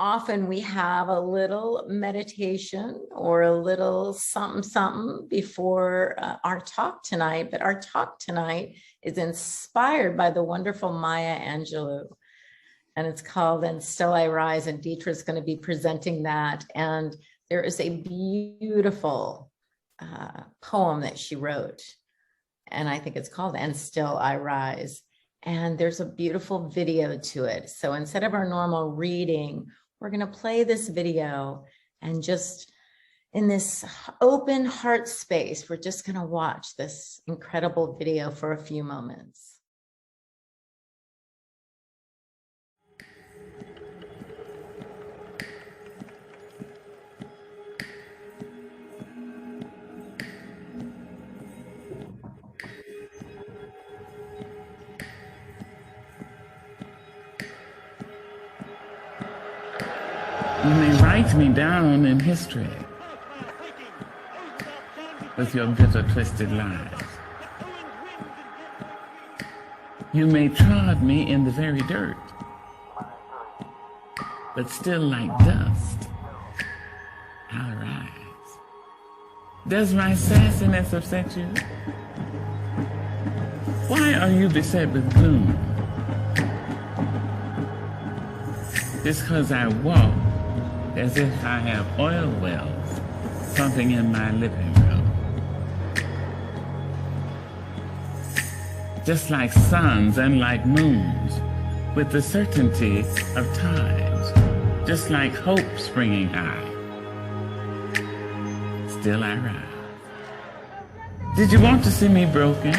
often we have a little meditation or a little something before our talk tonight, but our talk tonight is inspired by the wonderful Maya Angelou, and it's called "And Still I Rise," and Detra is going to be presenting that. And there is a beautiful poem that she wrote, and I think it's called "And Still I Rise." And there's a beautiful video to it. So instead of our normal reading, we're going to play this video, and just in this open heart space, we're just going to watch this incredible video for a few moments. You may write me down in history with your bitter, twisted lies. You may trod me in the very dirt, but still like dust, I'll rise. Does my sassiness upset you? Why are you beset with gloom? Just 'cause I walk as if I have oil wells pumping in my living room. Just like suns and like moons, with the certainty of times, just like hope springing high, still I rise. Did you want to see me broken,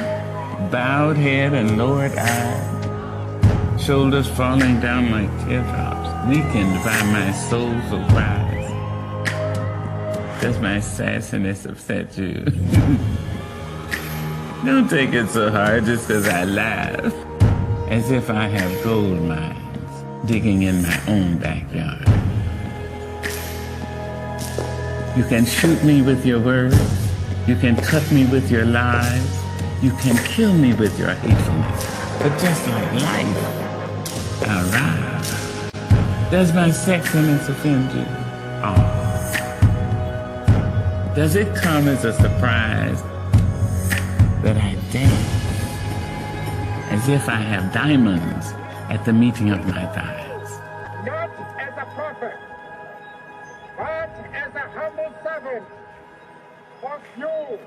bowed head and lowered eye, shoulders falling down like teardrops, weakened by my soul's surprise? Does my sassiness upset you? Don't take it so hard just 'cause I laugh, as if I have gold mines digging in my own backyard. You can shoot me with your words, you can cut me with your lies, you can kill me with your hatefulness, but just like life, I'll rise. Does my sexiness offend you? Oh. Does it come as a surprise that I dance as if I have diamonds at the meeting of my thighs? Not as a prophet, but as a humble servant of you.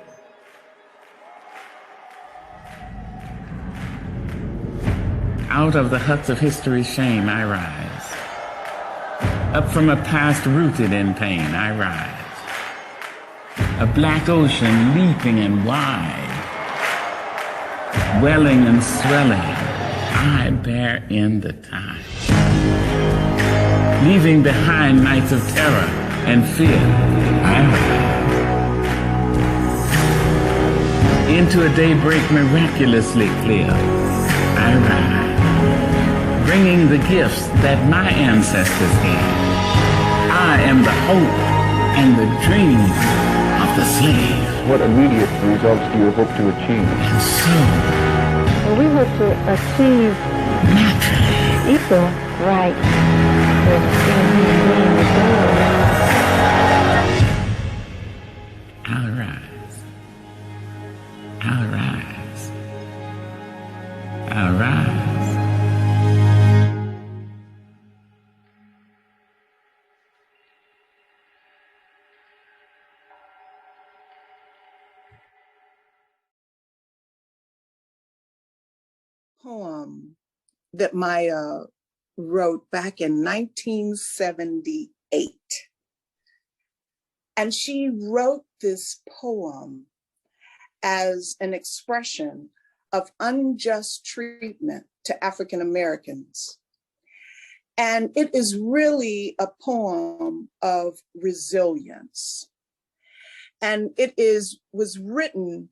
Out of the huts of history's shame I rise. Up from a past rooted in pain I rise. A black ocean leaping and wide, welling and swelling, I bear in the tide. Leaving behind nights of terror and fear, I rise. Into a daybreak miraculously clear, I rise. Bringing the gifts that my ancestors gave. I am the hope and the dream of the slave. What immediate results do you hope to achieve? And so, well, we hope to achieve naturally equal rights for human being in the world. I'll rise. I'll rise. I'll rise. Poem that Maya wrote back in 1978. And she wrote this poem as an expression of unjust treatment to African Americans. And it is really a poem of resilience. And it was written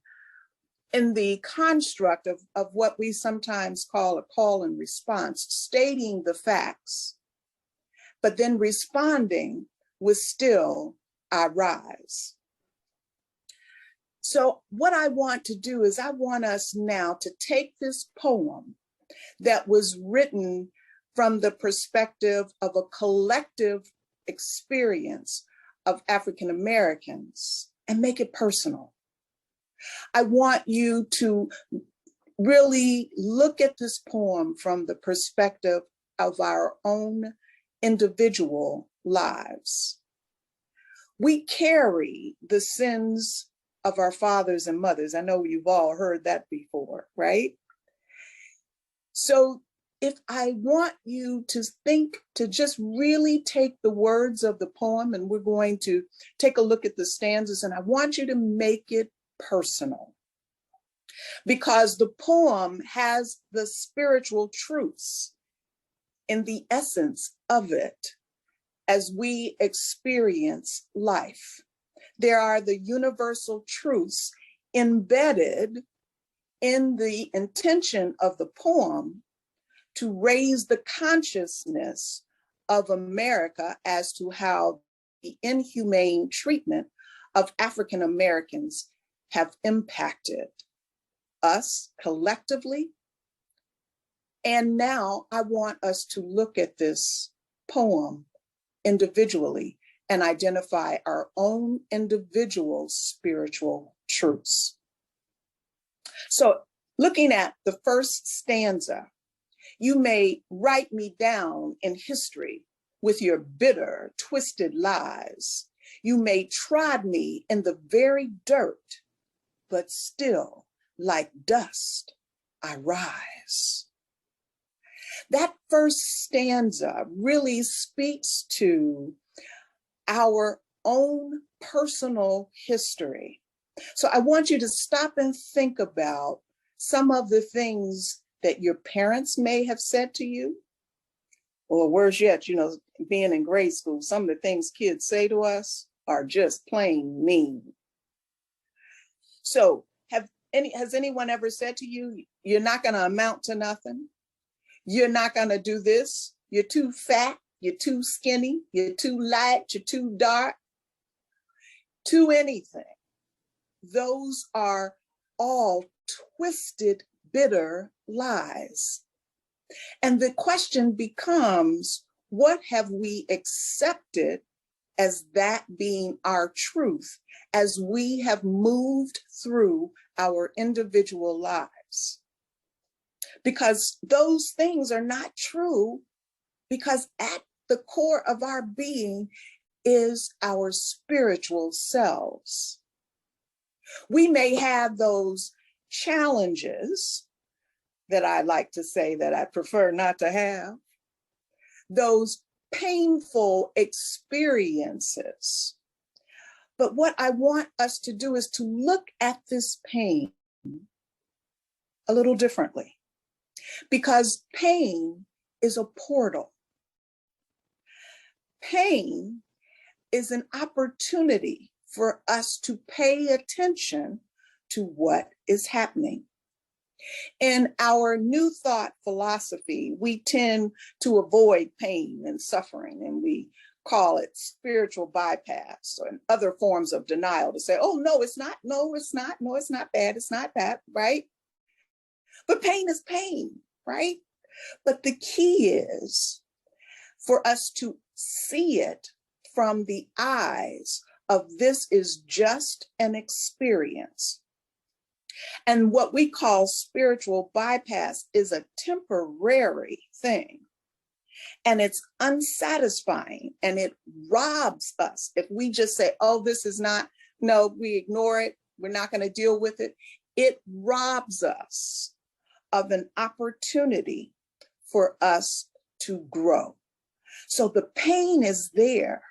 in the construct of what we sometimes call a call and response, stating the facts, but then responding with "still I rise." So what I want to do is I want us now to take this poem that was written from the perspective of a collective experience of African Americans and make it personal. I want you to really look at this poem from the perspective of our own individual lives. We carry the sins of our fathers and mothers. I know you've all heard that before, right? So if I want you to think, to just really take the words of the poem, and we're going to take a look at the stanzas, and I want you to make it personal, because the poem has the spiritual truths in the essence of it as we experience life. There are the universal truths embedded in the intention of the poem to raise the consciousness of America as to how the inhumane treatment of African Americans have impacted us collectively. And now I want us to look at this poem individually and identify our own individual spiritual truths. So looking at the first stanza, you may write me down in history with your bitter, twisted lies. You may trod me in the very dirt, but still, like dust, I rise. That first stanza really speaks to our own personal history. So I want you to stop and think about some of the things that your parents may have said to you, or worse yet, being in grade school, some of the things kids say to us are just plain mean. So has anyone ever said to you, you're not going to amount to nothing? You're not going to do this. You're too fat. You're too skinny. You're too light. You're too dark. To anything. Those are all twisted, bitter lies. And the question becomes, what have we accepted as that being our truth as we have moved through our individual lives? Because those things are not true, because at the core of our being is our spiritual selves. We may have those challenges that I like to say that I prefer not to have, those painful experiences. But what I want us to do is to look at this pain a little differently, because pain is a portal. Pain is an opportunity for us to pay attention to what is happening. In our New Thought philosophy, we tend to avoid pain and suffering, and we call it spiritual bypass or other forms of denial to say, oh, no, it's not, no, it's not, no, it's not bad, it's not that, right? But pain is pain, right? But the key is for us to see it from the eyes of this is just an experience. And what we call spiritual bypass is a temporary thing. And it's unsatisfying, and it robs us. If we just say, oh, this is not, no, we ignore it, we're not going to deal with it, it robs us of an opportunity for us to grow. So the pain is there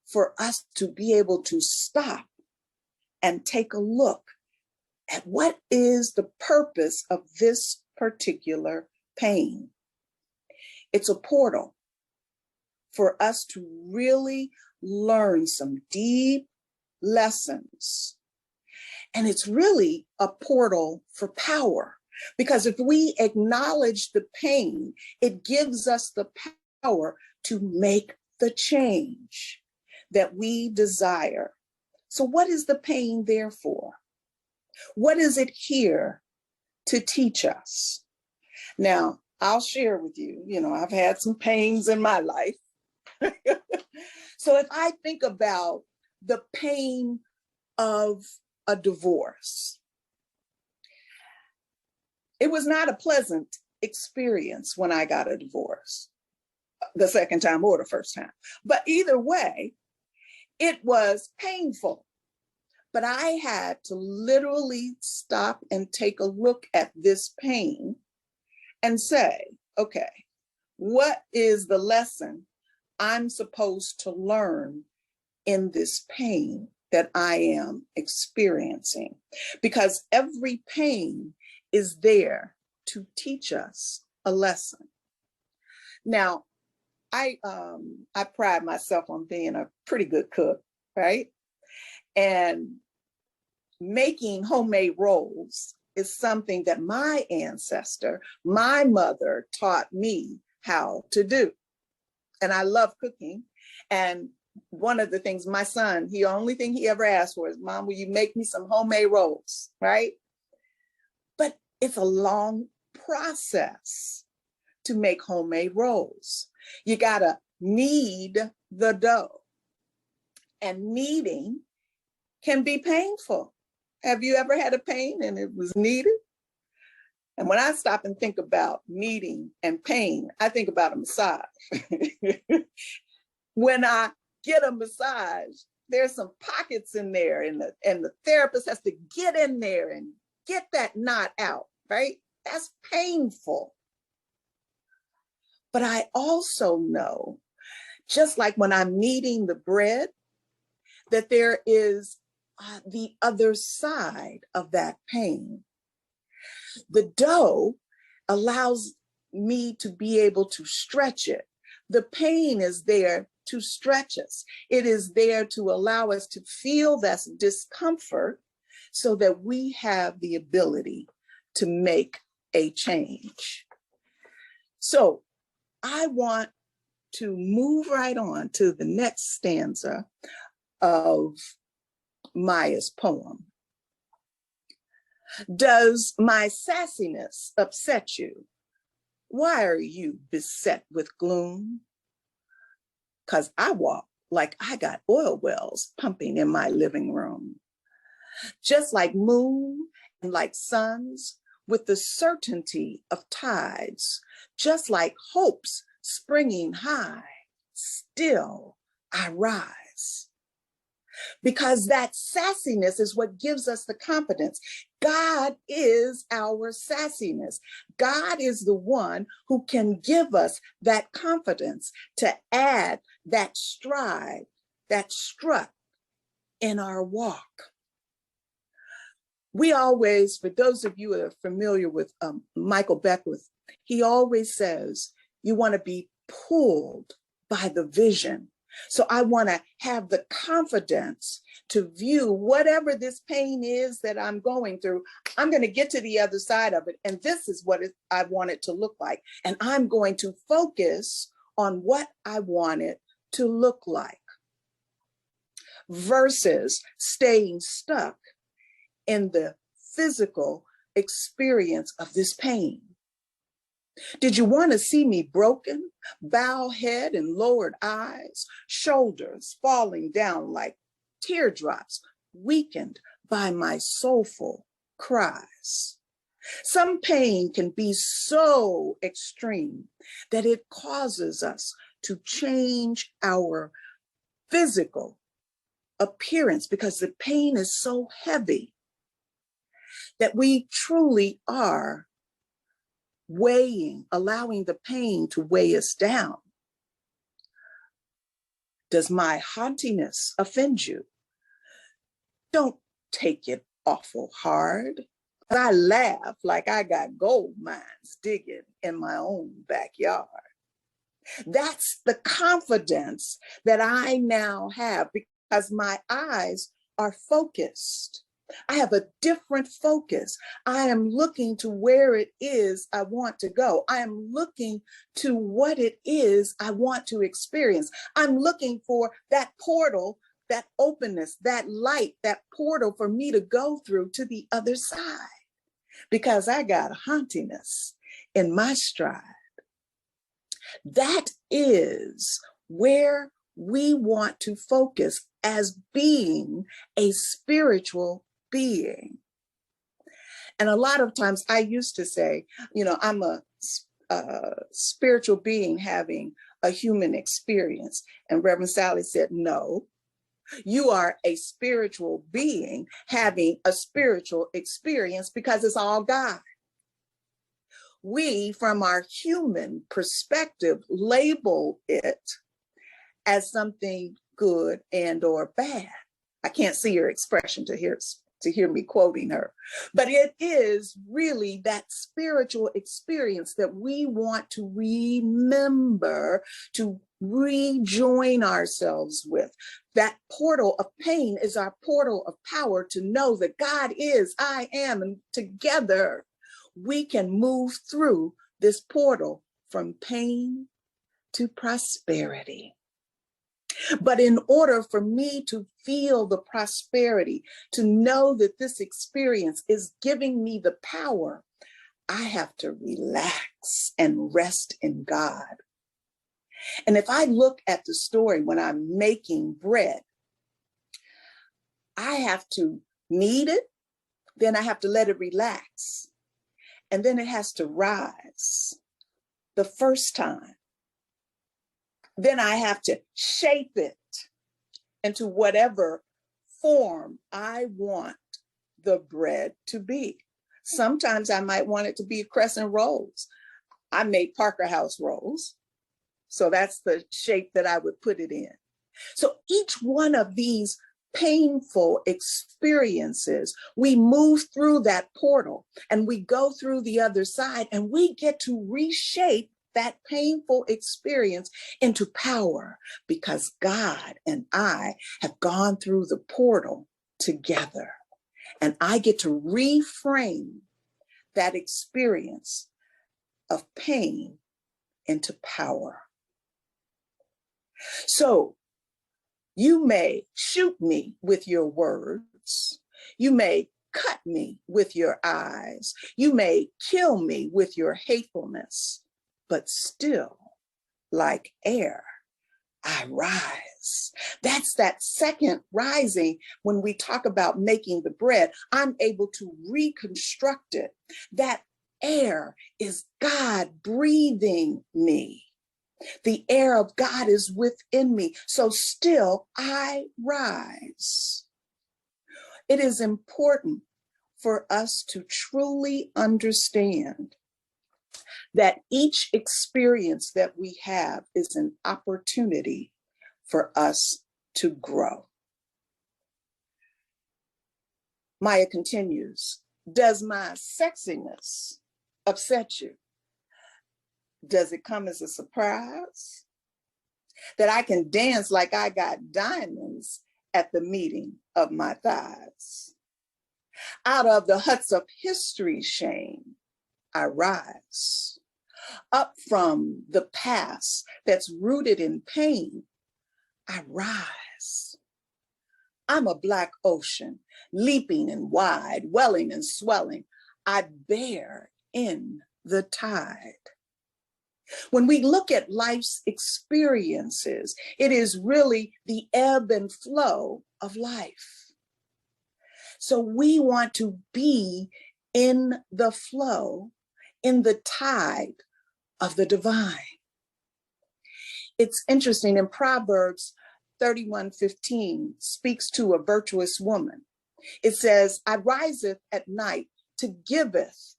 for us to be able to stop and take a look at what is the purpose of this particular pain. It's a portal for us to really learn some deep lessons. And it's really a portal for power, because if we acknowledge the pain, it gives us the power to make the change that we desire. So what is the pain there for? What is it here to teach us? Now, I'll share with you, I've had some pains in my life. So if I think about the pain of a divorce, it was not a pleasant experience when I got a divorce, the second time or the first time. But either way, it was painful. But I had to literally stop and take a look at this pain and say, okay, what is the lesson I'm supposed to learn in this pain that I am experiencing? Because every pain is there to teach us a lesson. Now, I pride myself on being a pretty good cook, right? And making homemade rolls is something that my ancestor, my mother, taught me how to do. And I love cooking. And one of the things my son, the only thing he ever asked for is, Mom, will you make me some homemade rolls, right? But it's a long process to make homemade rolls. You gotta knead the dough. And kneading can be painful. Have you ever had a pain and it was kneaded? And when I stop and think about kneading and pain, I think about a massage. When I get a massage, there's some pockets in there, and the therapist has to get in there and get that knot out, right? That's painful. But I also know, just like when I'm kneading the bread, that there is the other side of that pain. The dough allows me to be able to stretch it. The pain is there to stretch us. It is there to allow us to feel that discomfort so that we have the ability to make a change. So I want to move right on to the next stanza of Maya's poem. Does my sassiness upset you? Why are you beset with gloom? 'Cause I walk like I got oil wells pumping in my living room. Just like moon and like suns, with the certainty of tides, just like hopes springing high, still I rise. Because that sassiness is what gives us the confidence. God is our sassiness. God is the one who can give us that confidence to add that stride, that strut in our walk. We always, for those of you who are familiar with Michael Beckwith, he always says, you want to be pulled by the vision. So I want to have the confidence to view whatever this pain is that I'm going through. I'm going to get to the other side of it. And this is what I want it to look like. And I'm going to focus on what I want it to look like versus staying stuck in the physical experience of this pain. Did you want to see me broken, bowed head and lowered eyes, shoulders falling down like teardrops, weakened by my soulful cries? Some pain can be so extreme that it causes us to change our physical appearance because the pain is so heavy that we truly are allowing the pain to weigh us down. Does my haughtiness offend you? Don't take it awful hard. I laugh like I got gold mines digging in my own backyard. That's the confidence that I now have because my eyes are focused. I have a different focus. I am looking to where it is I want to go. I am looking to what it is I want to experience. I'm looking for that portal, that openness, that light, that portal for me to go through to the other side because I got a haughtiness in my stride. That is where we want to focus as being a spiritual being. And a lot of times I used to say, I'm a spiritual being having a human experience. And Reverend Sally said, no, you are a spiritual being having a spiritual experience because it's all God. We, from our human perspective, label it as something good and or bad. I can't see your expression to hear me quoting her, but it is really that spiritual experience that we want to remember, to rejoin ourselves with. That portal of pain is our portal of power to know that God is, I am, and together we can move through this portal from pain to prosperity. But in order for me to feel the prosperity, to know that this experience is giving me the power, I have to relax and rest in God. And if I look at the story when I'm making bread, I have to knead it, then I have to let it relax. And then it has to rise the first time. Then I have to shape it into whatever form I want the bread to be. Sometimes I might want it to be crescent rolls. I made Parker House rolls, so that's the shape that I would put it in. So each one of these painful experiences, we move through that portal and we go through the other side and we get to reshape that painful experience into power because God and I have gone through the portal together. And I get to reframe that experience of pain into power. So you may shoot me with your words. You may cut me with your eyes. You may kill me with your hatefulness, but still, like air, I rise. That's that second rising. When we talk about making the bread, I'm able to reconstruct it. That air is God breathing me. The air of God is within me. So still I rise. It is important for us to truly understand that each experience that we have is an opportunity for us to grow. Maya continues, does my sexiness upset you? Does it come as a surprise that I can dance like I got diamonds at the meeting of my thighs? Out of the huts of history's shame, I rise. Up from the past that's rooted in pain, I rise. I'm a black ocean, leaping and wide, welling and swelling. I bear in the tide. When we look at life's experiences, it is really the ebb and flow of life. So we want to be in the flow, in the tide of the divine. It's interesting, in Proverbs 31:15 speaks to a virtuous woman. It says, I riseth at night to giveth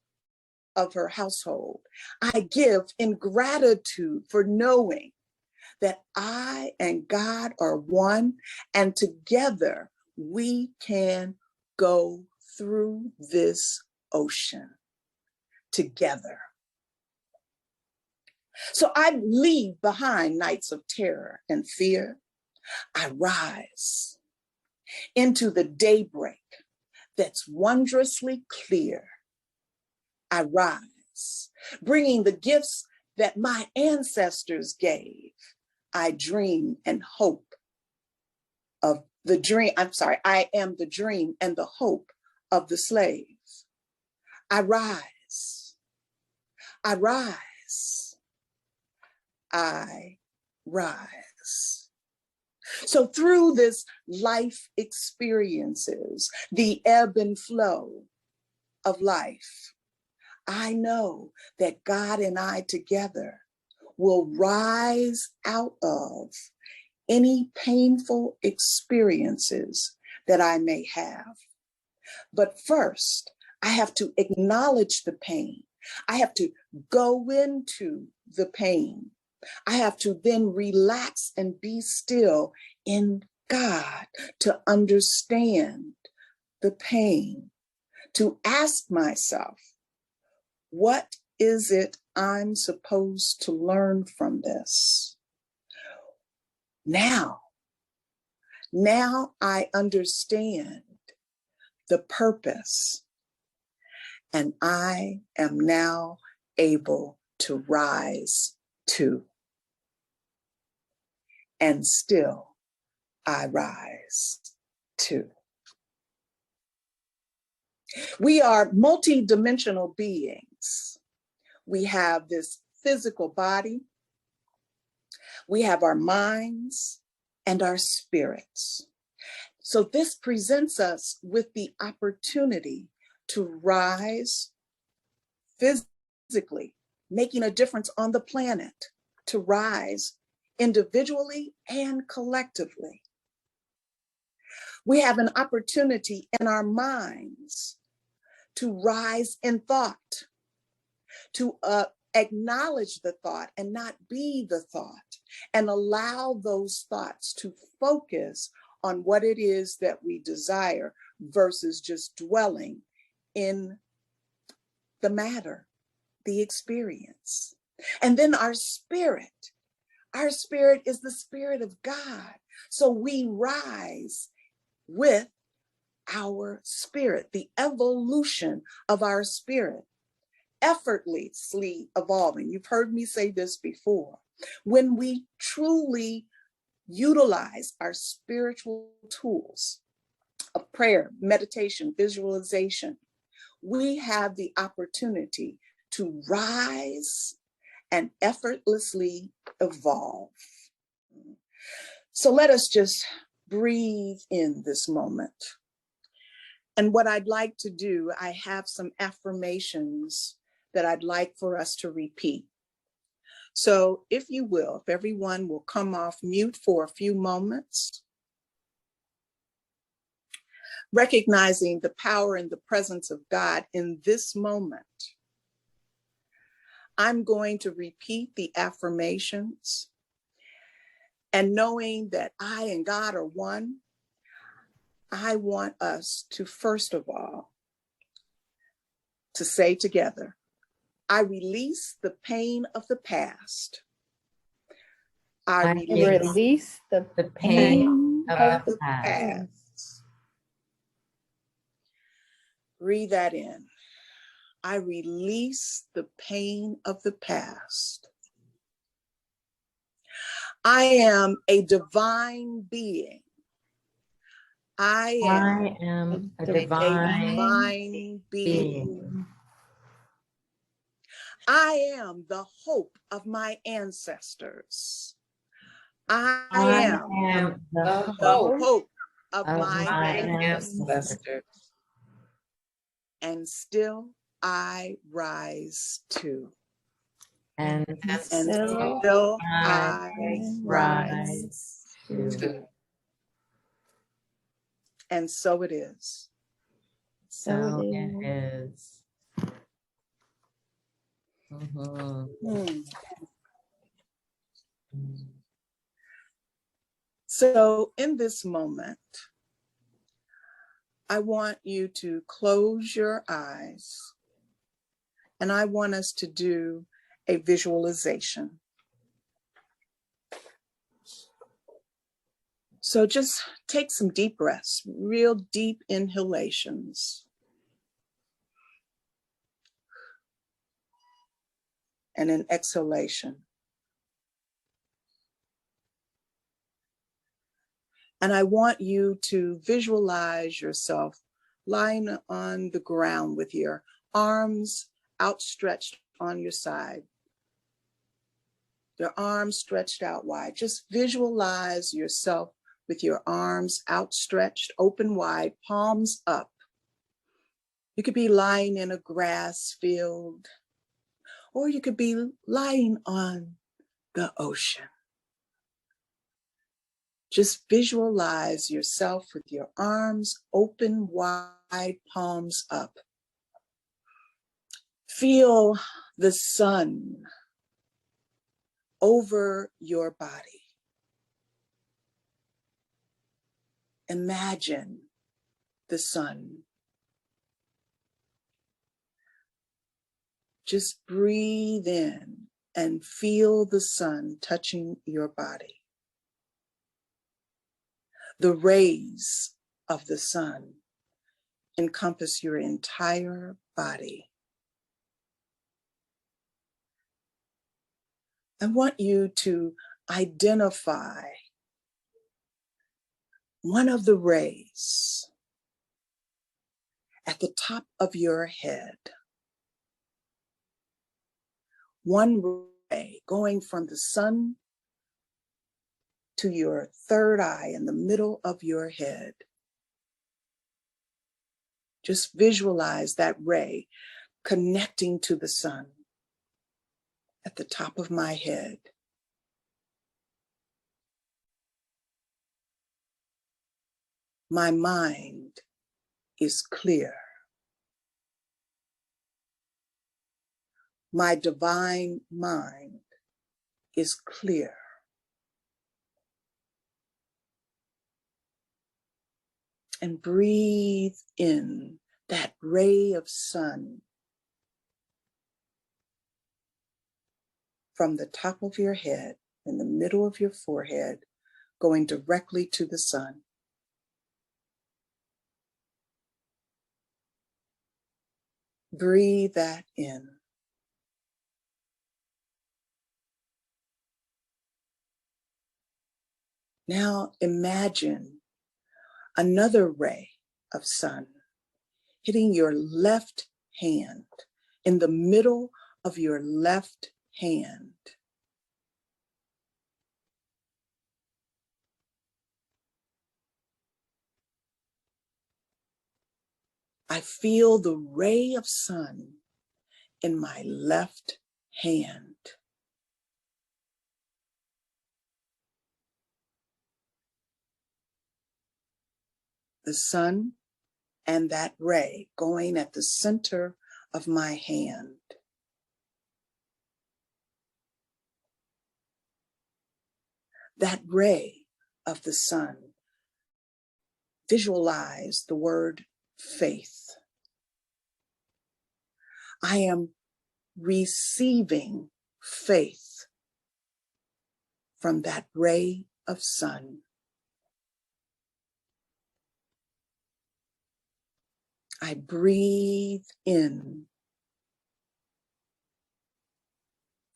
of her household. I give in gratitude for knowing that I and God are one, and together we can go through this ocean together. So I leave behind nights of terror and fear. I rise into the daybreak that's wondrously clear. I rise, bringing the gifts that my ancestors gave. I dream and hope of the dream. I am the dream and the hope of the slave. I rise. I rise. I rise. So through this life experiences, the ebb and flow of life, I know that God and I together will rise out of any painful experiences that I may have. But first, I have to acknowledge the pain. I have to go into the pain. I have to then relax and be still in God to understand the pain, to ask myself, what is it I'm supposed to learn from this? Now I understand the purpose, and I am now able to rise too. And still I rise too. We are multidimensional beings. We have this physical body, we have our minds and our spirits. So this presents us with the opportunity to rise physically, making a difference on the planet, to rise individually and collectively. We have an opportunity in our minds to rise in thought, to acknowledge the thought and not be the thought, and allow those thoughts to focus on what it is that we desire versus just dwelling in the matter, the experience. And then our spirit is the Spirit of God. So we rise with our spirit, the evolution of our spirit, effortlessly evolving. You've heard me say this before. When we truly utilize our spiritual tools of prayer, meditation, visualization, we have the opportunity to rise and effortlessly evolve. So let us just breathe in this moment. And what I'd like to do, I have some affirmations that I'd like for us to repeat. So if you will, if everyone will come off mute for a few moments, recognizing the power and the presence of God in this moment, I'm going to repeat the affirmations, and knowing that I and God are one, I want us to, first of all, to say together, I release the pain of the past. I release the pain of the past. Breathe that in. I release the pain of the past. I am a divine being. I am a divine being. I am the hope of my ancestors. I am the hope of my ancestors. And still I rise too. And still I rise too. And so it is. So it is. So in this moment, I want you to close your eyes, and I want us to do a visualization. So just take some deep breaths, real deep inhalations. And an exhalation. And I want you to visualize yourself lying on the ground with your arms outstretched on your side. your arms stretched out wide. Just visualize yourself with your arms outstretched, open wide, palms up. You could be lying in a grass field, or you could be lying on the ocean. Just visualize yourself with your arms open wide, palms up. Feel the sun over your body. Imagine the sun. Just breathe in and feel the sun touching your body. The rays of the sun encompass your entire body. I want you to identify one of the rays at the top of your head. One ray going from the sun to your third eye in the middle of your head. Just visualize that ray connecting to the sun at the top of my head. My mind is clear. My divine mind is clear. And breathe in that ray of sun from the top of your head, in the middle of your forehead, going directly to the sun. Breathe that in. Now imagine another ray of sun hitting your left hand, in the middle of your left hand. I feel the ray of sun in my left hand. The sun and that ray going at the center of my hand. That ray of the sun, visualize the word faith. I am receiving faith from that ray of sun. I breathe in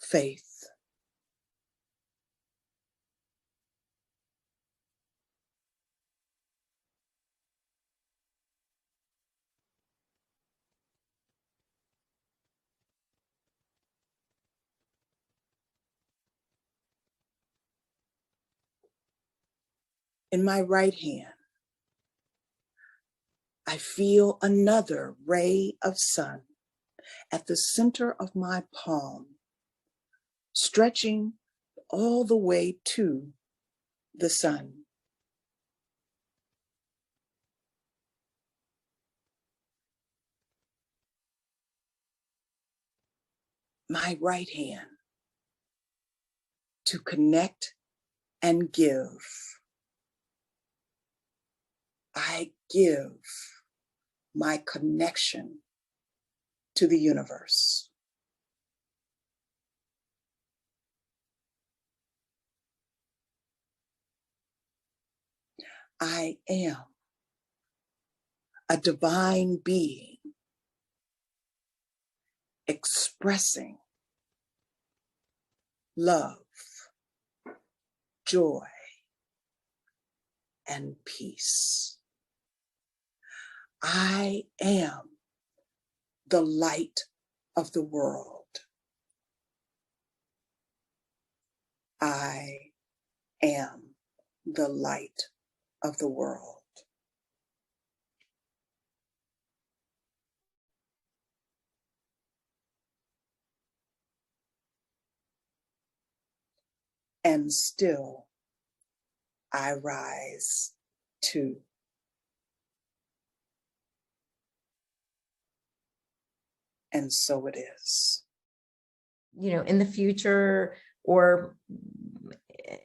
faith. In my right hand, I feel another ray of sun at the center of my palm, stretching all the way to the sun. My right hand to connect and give. I give my connection to the universe. I am a divine being expressing love, joy, and peace. I am the light of the world. am the light of the world. And still I rise too. And so it is. You know, in the future or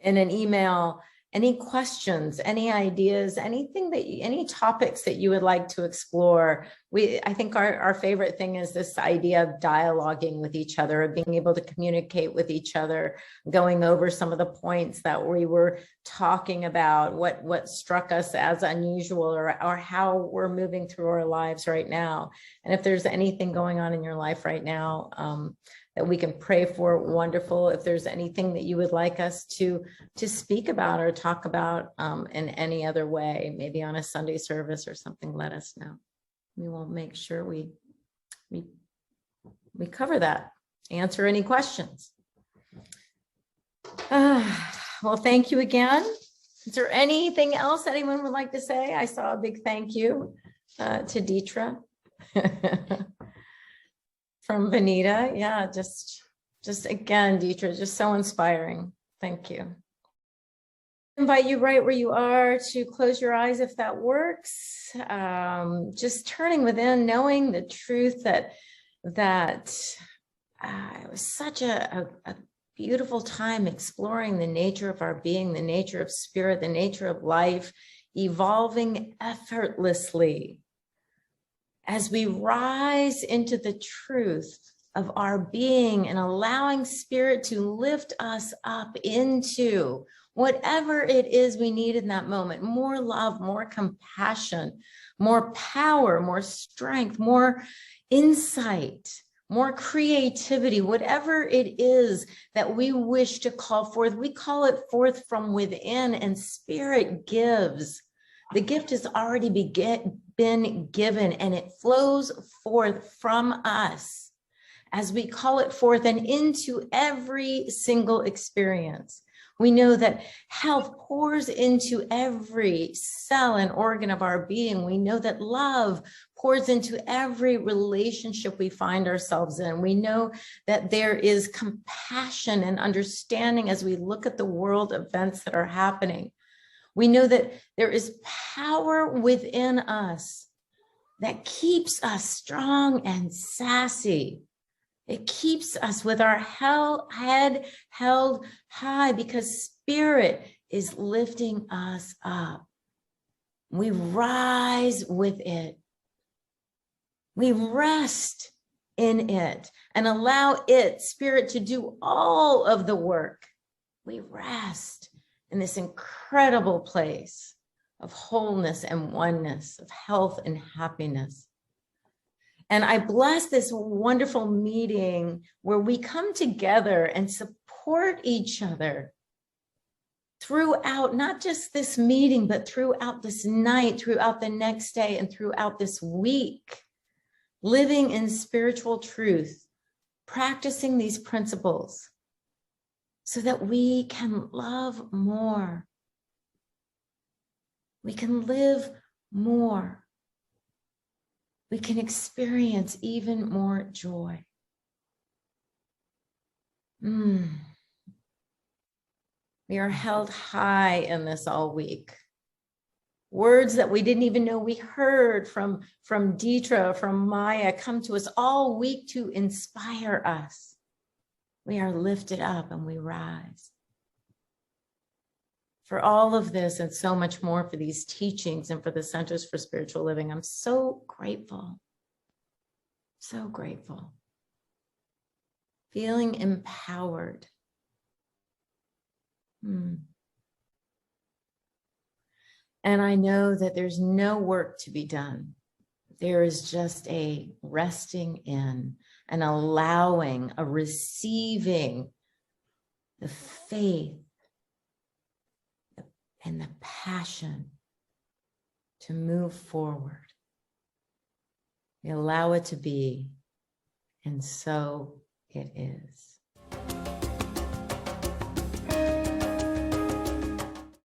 in an email, any questions, any ideas, anything that any topics that you would like to explore. I think our favorite thing is this idea of dialoguing with each other, of being able to communicate with each other, going over some of the points that we were talking about, what struck us as unusual, or how we're moving through our lives right now. And if there's anything going on in your life right now, that we can pray for, wonderful. If there's anything that you would like us to speak about or talk about in any other way, maybe on a Sunday service or something, let us know. We will make sure we cover that, answer any questions. Well, thank you again. Is there anything else anyone would like to say? I saw a big thank you to Detra. From Vanita. Yeah, just again, Detra, just so inspiring. Thank you. Invite you right where you are to close your eyes if that works. Just turning within, knowing the truth that it was such a beautiful time exploring the nature of our being, the nature of spirit, the nature of life, evolving effortlessly. As we rise into the truth of our being and allowing spirit to lift us up into whatever it is we need in that moment, more love, more compassion, more power, more strength, more insight, more creativity, whatever it is that we wish to call forth, we call it forth from within, and spirit gives. The gift has already been given, and it flows forth from us as we call it forth and into every single experience. We know that health pours into every cell and organ of our being. We know that love pours into every relationship we find ourselves in. We know that there is compassion and understanding as we look at the world events that are happening. We know that there is power within us that keeps us strong and sassy. It keeps us with our head held high because spirit is lifting us up. We rise with it. We rest in it and allow it, spirit, to do all of the work. We rest in this incredible place of wholeness and oneness, of health and happiness. And I bless this wonderful meeting where we come together and support each other throughout, not just this meeting, but throughout this night, throughout the next day, and throughout this week, living in spiritual truth, practicing these principles, so that we can love more. We can live more. We can experience even more joy. We are held high in this all week. Words that we didn't even know we heard from Detra, from Maya, come to us all week to inspire us. We are lifted up and we rise. For all of this and so much more, for these teachings and for the Centers for Spiritual Living, I'm so grateful. So grateful. Feeling empowered. And I know that there's no work to be done. There is just a resting in, and allowing, a receiving the faith and the passion to move forward. We allow it to be, and so it is.